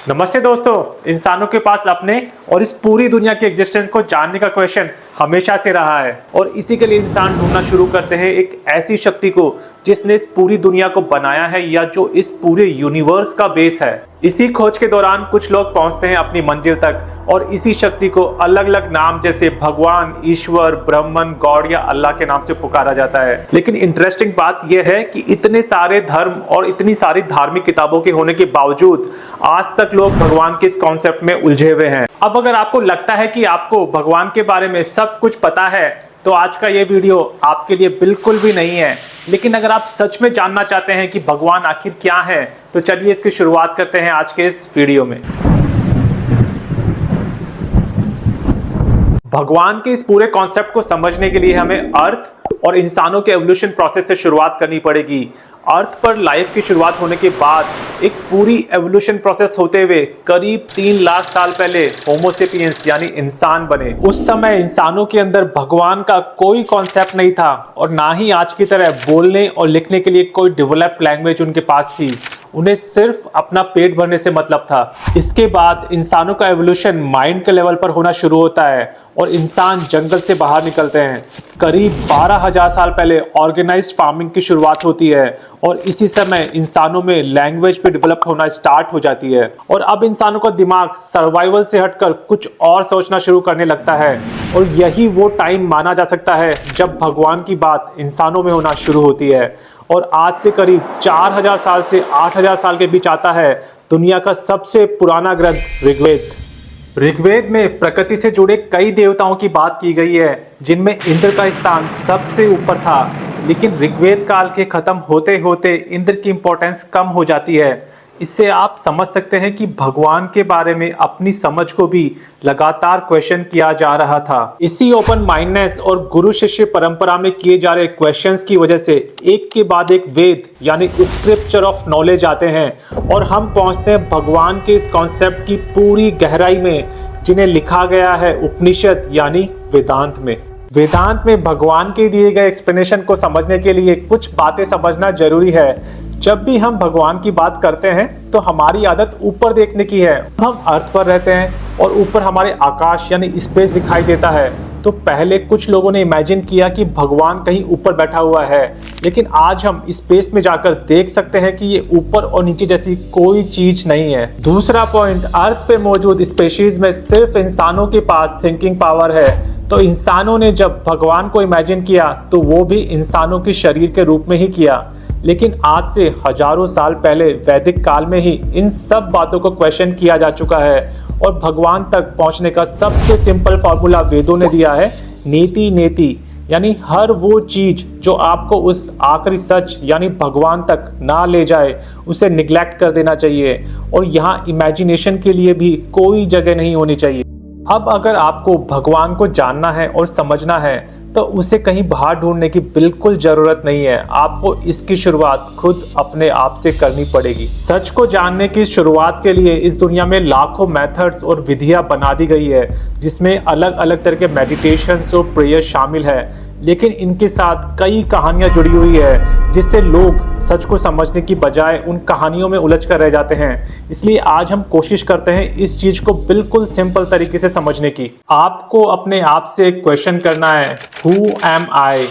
नमस्ते दोस्तों। इंसानों के पास अपने और इस पूरी दुनिया के एग्जिस्टेंस को जानने का क्वेश्चन हमेशा से रहा है और इसी के लिए इंसान ढूंढना शुरू करते हैं एक ऐसी शक्ति को जिसने इस पूरी दुनिया को बनाया है या जो इस पूरे यूनिवर्स का बेस है। इसी खोज के दौरान कुछ लोग पहुंचते हैं अपनी मंजिल तक और इसी शक्ति को अलग अलग नाम जैसे भगवान, ईश्वर, ब्रह्मन, गॉड या अल्लाह के नाम से पुकारा जाता है। लेकिन इंटरेस्टिंग बात यह है कि इतने सारे धर्म और इतनी सारी धार्मिक किताबों के होने के बावजूद आज तक लोग भगवान के इस कॉन्सेप्ट में उलझे हुए हैं। अब अगर आपको लगता है कि आपको भगवान के बारे में सब कुछ पता है तो आज का ये वीडियो आपके लिए बिल्कुल भी नहीं है। लेकिन अगर आप सच में जानना चाहते हैं कि भगवान आखिर क्या है तो चलिए इसकी शुरुआत करते हैं आज के इस वीडियो में। भगवान के इस पूरे कॉन्सेप्ट को समझने के लिए हमें अर्थ और इंसानों के एवोल्यूशन प्रोसेस से शुरुआत करनी पड़ेगी। अर्थ पर लाइफ की शुरुआत होने के बाद एक पूरी एवोल्यूशन प्रोसेस होते हुए करीब 3 लाख साल पहले होमोसेपियंस यानी इंसान बने। उस समय इंसानों के अंदर भगवान का कोई कॉन्सेप्ट नहीं था और ना ही आज की तरह बोलने और लिखने के लिए कोई डेवलप्ड लैंग्वेज उनके पास थी। उन्हें सिर्फ अपना पेट भरने से मतलब था। इसके बाद इंसानों का एवोल्यूशन माइंड के लेवल पर होना शुरू होता है और इंसान जंगल से बाहर निकलते हैं। करीब 12,000 साल पहले ऑर्गेनाइज्ड फार्मिंग की शुरुआत होती है और इसी समय इंसानों में लैंग्वेज भी डेवलप होना स्टार्ट हो जाती है और अब इंसानों का दिमाग सर्वाइवल से हटकर कुछ और सोचना शुरू करने लगता है और यही वो टाइम माना जा सकता है जब भगवान की बात इंसानों में होना शुरू होती है। और आज से करीब 4,000 साल से 8,000 साल के बीच आता है दुनिया का सबसे पुराना ग्रंथ ऋग्वेद। ऋग्वेद में प्रकृति से जुड़े कई देवताओं की बात की गई है जिनमें इंद्र का स्थान सबसे ऊपर था। लेकिन ऋग्वेद काल के खत्म होते होते इंद्र की इंपॉर्टेंस कम हो जाती है। इससे आप समझ सकते हैं कि भगवान के बारे में अपनी समझ को भी लगातार क्वेश्चन किया जा रहा था। इसी ओपन माइंडनेस और गुरु शिष्य परंपरा में किए जा रहे क्वेश्चंस की वजह से एक के बाद एक वेद यानी स्क्रिप्चर ऑफ नॉलेज आते हैं और हम पहुंचते हैं भगवान के इस कॉन्सेप्ट की पूरी गहराई में जिन्हें लिखा गया है उपनिषद यानी वेदांत में। वेदांत में भगवान के दिए गए एक्सप्लेनेशन को समझने के लिए कुछ बातें समझना जरूरी है। जब भी हम भगवान की बात करते हैं तो हमारी आदत ऊपर देखने की है। हम अर्थ पर रहते हैं और ऊपर हमारे आकाश यानी स्पेस दिखाई देता है। तो पहले कुछ लोगों ने इमेजिन किया कि भगवान कहीं ऊपर बैठा हुआ है, लेकिन आज हम स्पेस में जाकर देख सकते हैं कि ये ऊपर और नीचे जैसी कोई चीज नहीं है। दूसरा पॉइंट, अर्थ पे मौजूद स्पेशीज में सिर्फ इंसानों के पास थिंकिंग पावर है। तो इंसानों ने जब भगवान को इमेजिन किया तो वो भी इंसानों के शरीर के रूप में ही किया। लेकिन आज से हजारों साल पहले वैदिक काल में ही इन सब बातों को क्वेश्चन किया जा चुका है और भगवान तक पहुंचने का सबसे सिंपल फॉर्मूला वेदों ने दिया है, नेति नेति। यानी हर वो चीज जो आपको उस आखिरी सच यानी भगवान तक ना ले जाए उसे निग्लेक्ट कर देना चाहिए और यहाँ इमेजिनेशन के लिए भी कोई जगह नहीं होनी चाहिए। अब अगर आपको भगवान को जानना है और समझना है तो उसे कहीं बाहर ढूंढने की बिल्कुल जरूरत नहीं है। आपको इसकी शुरुआत खुद अपने आप से करनी पड़ेगी। सच को जानने की शुरुआत के लिए इस दुनिया में लाखों मेथड्स और विधियां बना दी गई है जिसमें अलग अलग तरह के मेडिटेशंस और प्रेयर शामिल है। लेकिन इनके साथ कई कहानियां जुड़ी हुई है जिससे लोग सच को समझने की बजाय उन कहानियों में उलझ कर रह जाते हैं। इसलिए आज हम कोशिश करते हैं इस चीज को बिल्कुल सिंपल तरीके से समझने की। आपको अपने आप से एक क्वेश्चन करना है, हु एम आई।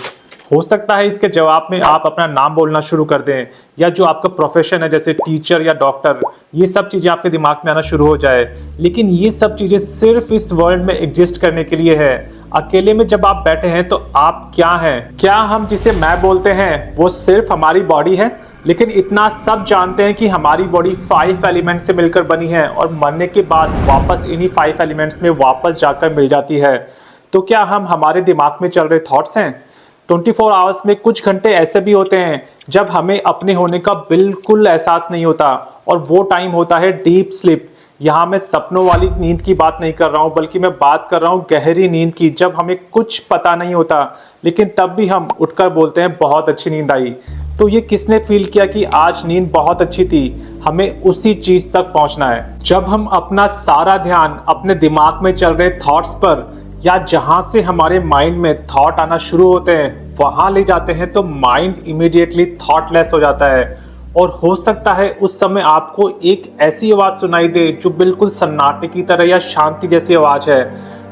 हो सकता है इसके जवाब में आप अपना नाम बोलना शुरू कर दें या जो आपका प्रोफेशन है जैसे टीचर या डॉक्टर, ये सब चीज़ें आपके दिमाग में आना शुरू हो जाए। लेकिन ये सब चीज़ें सिर्फ इस वर्ल्ड में एग्जिस्ट करने के लिए है। अकेले में जब आप बैठे हैं तो आप क्या हैं? क्या हम जिसे मैं बोलते हैं वो सिर्फ हमारी बॉडी है? लेकिन इतना सब जानते हैं कि हमारी बॉडी 5 एलिमेंट्स से मिलकर बनी है और मरने के बाद वापस इन्हीं 5 एलिमेंट्स में वापस जाकर मिल जाती है। तो क्या हम हमारे दिमाग में चल रहे थॉट्स हैं? 24 आवर्स में कुछ घंटे ऐसे भी होते हैं जब हमें अपने होने का बिल्कुल एहसास नहीं होता और वो टाइम होता है डीप स्लीप। यहाँ मैं सपनों वाली नींद की बात नहीं कर रहा हूँ बल्कि मैं बात कर रहा हूँ गहरी नींद की, जब हमें कुछ पता नहीं होता लेकिन तब भी हम उठकर बोलते हैं बहुत अच्छी नींद आई। तो ये किसने फील किया कि आज नींद बहुत अच्छी थी? हमें उसी चीज तक पहुंचना है। जब हम अपना सारा ध्यान अपने दिमाग में चल रहे थॉट्स पर या जहां से हमारे माइंड में थॉट आना शुरू होते हैं वहां ले जाते हैं तो माइंड इमीडिएटली थॉटलेस हो जाता है। और हो सकता है उस समय आपको एक ऐसी आवाज सुनाई दे जो बिल्कुल सन्नाटे की तरह या शांति जैसी आवाज है।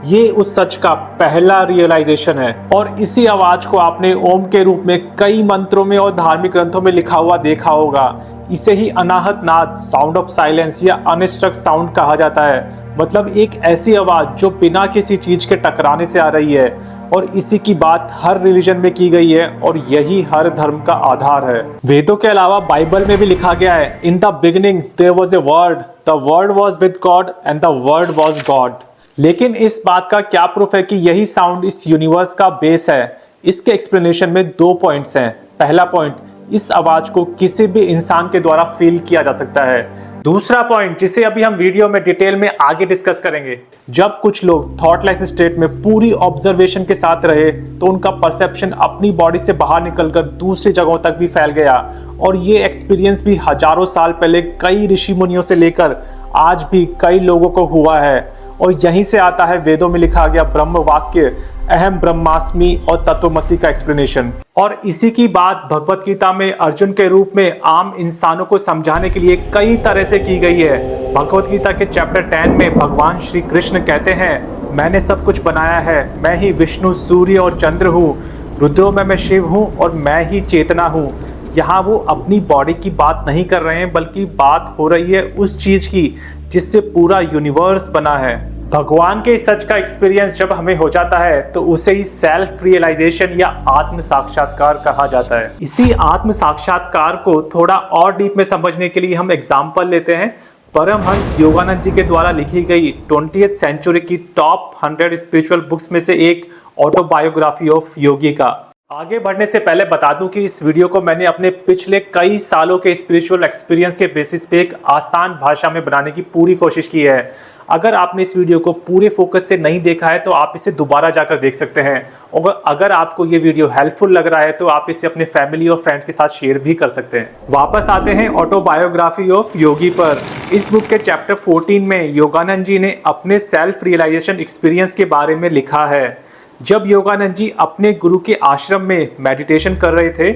ये उस सच का पहला रियलाइजेशन है और इसी आवाज को आपने ओम के रूप में कई मंत्रों में और धार्मिक ग्रंथों में लिखा हुआ देखा होगा। इसे ही अनाहत नाद, साउंड ऑफ साइलेंस या अनस्ट्रक्ट साउंड कहा जाता है। मतलब एक ऐसी आवाज जो बिना किसी चीज के टकराने से आ रही है और इसी की बात हर रिलीजन में की गई है और यही हर धर्म का आधार है। वेदों के अलावा बाइबल में भी लिखा गया है, in the beginning there was a word, the word was with God and the word was God. लेकिन इस बात का क्या प्रूफ है कि यही साउंड इस यूनिवर्स का बेस है? इसके एक्सप्लेनेशन में 2 पॉइंट्स हैं। पहला पॉइंट, इस आवाज को किसी भी इंसान के द्वारा फील किया जा सकता है। दूसरा पॉइंट, जिसे अभी हम वीडियो में डिटेल में आगे डिस्कस करेंगे, जब कुछ लोग थॉटलेस स्टेट में पूरी ऑब्जर्वेशन के साथ रहे तो उनका परसेप्शन अपनी बॉडी से बाहर निकलकर दूसरी जगहों तक भी फैल गया। और ये एक्सपीरियंस भी हजारों साल पहले कई ऋषि मुनियों से लेकर आज भी कई लोगों को हुआ है। और यहीं से आता है वेदों में लिखा गया ब्रह्म वाक्य, अहम ब्रह्मास्मि और तत्वमसि का एक्सप्लेनेशन। और इसी की बात भगवत गीता में अर्जुन के रूप में आम इंसानों को समझाने के लिए कई तरह से की गई है। भगवत गीता के चैप्टर 10 में भगवान श्री कृष्ण कहते हैं, मैंने सब कुछ बनाया है, मैं ही विष्णु, सूर्य और चंद्र हूँ, रुद्रों में मैं शिव हूँ और मैं ही चेतना हूँ। यहाँ वो अपनी बॉडी की बात नहीं कर रहे हैं, बल्कि बात हो रही है उस चीज की जिससे पूरा यूनिवर्स बना है। भगवान के सच का एक्सपीरियंस जब हमें हो जाता है तो उसे ही सेल्फ रियलाइजेशन या आत्म साक्षात्कार कहा जाता है। इसी आत्म साक्षात्कार को थोड़ा और डीप में समझने के लिए हम एग्जाम्पल लेते हैं परमहंस योगानंद जी के द्वारा लिखी गई 20th सेंचुरी की टॉप 100 स्पिरिचुअल बुक्स में से एक ऑटोबायोग्राफी ऑफ योगी का। आगे बढ़ने से पहले बता दूं कि इस वीडियो को मैंने अपने पिछले कई सालों के स्पिरिचुअल एक्सपीरियंस के बेसिस पे एक आसान भाषा में बनाने की पूरी कोशिश की है। अगर आपने इस वीडियो को पूरे फोकस से नहीं देखा है तो आप इसे दोबारा जाकर देख सकते हैं। और अगर आपको ये वीडियो हेल्पफुल लग रहा है तो आप इसे अपने फैमिली और फ्रेंड्स के साथ शेयर भी कर सकते हैं। वापस आते हैं ऑटोबायोग्राफी ऑफ योगी पर। इस बुक के चैप्टर 14 में योगानंद जी ने अपने सेल्फ रियलाइजेशन एक्सपीरियंस के बारे में लिखा है। जब योगानंद जी अपने गुरु के आश्रम में मेडिटेशन कर रहे थे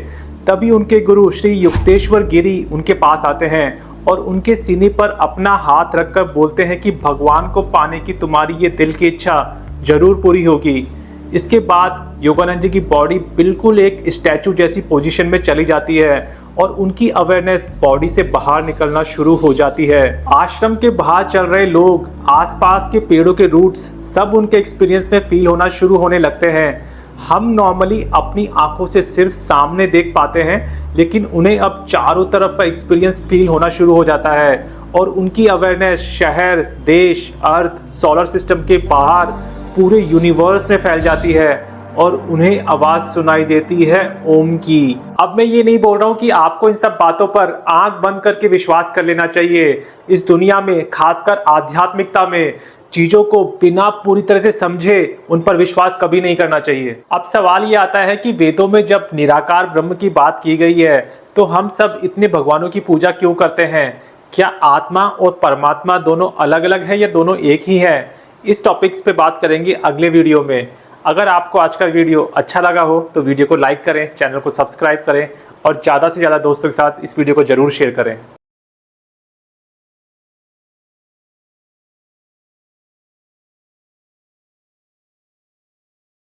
तभी उनके गुरु श्री युक्तेश्वर गिरी उनके पास आते हैं और उनके सीने पर अपना हाथ रखकर बोलते हैं कि भगवान को पाने की तुम्हारी ये दिल की इच्छा जरूर पूरी होगी। इसके बाद योगानंद जी की बॉडी बिल्कुल एक स्टैचू जैसी पोजीशन में चली जाती है और उनकी अवेयरनेस बॉडी से बाहर निकलना शुरू हो जाती है। आश्रम के बाहर चल रहे लोग, आसपास के पेड़ों के रूट्स सब उनके एक्सपीरियंस में फील होना शुरू होने लगते हैं। हम नॉर्मली अपनी आंखों से सिर्फ सामने देख पाते हैं, लेकिन उन्हें अब चारों तरफ का एक्सपीरियंस फील होना शुरू हो जाता है और उनकी अवेयरनेस शहर, देश, अर्थ, सोलर सिस्टम के बाहर पूरे यूनिवर्स में फैल जाती है और उन्हें आवाज सुनाई देती है ओम की। अब मैं ये नहीं बोल रहा हूँ कि आपको इन सब बातों पर आंख बंद करके विश्वास कर लेना चाहिए। इस दुनिया में, खासकर आध्यात्मिकता में, चीजों को बिना पूरी तरह से समझे उन पर विश्वास कभी नहीं करना चाहिए। अब सवाल ये आता है कि वेदों में जब निराकार ब्रह्म की बात की गई है तो हम सब इतने भगवानों की पूजा क्यों करते हैं? क्या आत्मा और परमात्मा दोनों अलग अलग है या दोनों एक ही है? इस टॉपिक्स पे बात करेंगे अगले वीडियो में। अगर आपको आज का वीडियो अच्छा लगा हो तो वीडियो को लाइक करें, चैनल को सब्सक्राइब करें और ज़्यादा से ज़्यादा दोस्तों के साथ इस वीडियो को ज़रूर शेयर करें।